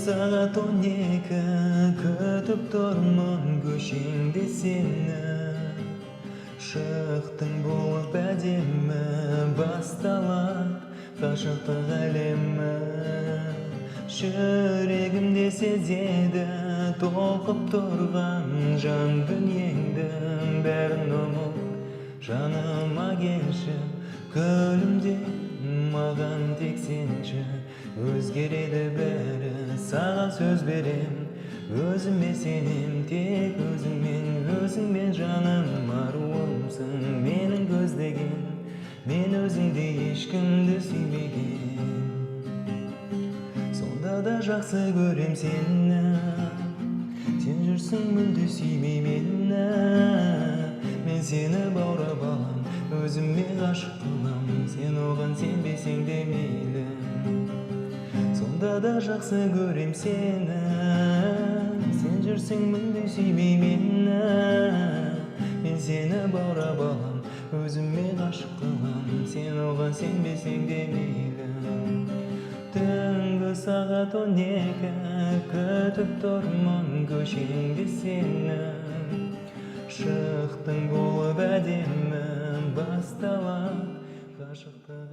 saat 12 kütüp durmam köşeğinde seni. Şıktın bulup edime bastalar kaşıktık elime. Şüregimde sezedi толқып тұрған жан дүниеңді бәрін ұмыт жаныма келші күлімде маған тек сенші өзгереді бәрі саған сөз берем өзіме сенем тек өзіңмен жаным аруымсың менің көздеген мен өзіңдей ешкімді сүймеген сонда да жақсы көрем сені сен жүрсің мүлде сүймей мені мен сені баурап алам өзіме ғашық қылам сен оған сенбесең де мейлі сонда да жақсы көрем сені сен жүрсің мүлде сүймей мені мен сені баурап алам өзіме ғашық қылам сен оған сенбесең де мейлі түнгі сағат 12 күтіп тұрмын көшеңде сені шықтың болып әдемі басталып ғашықтық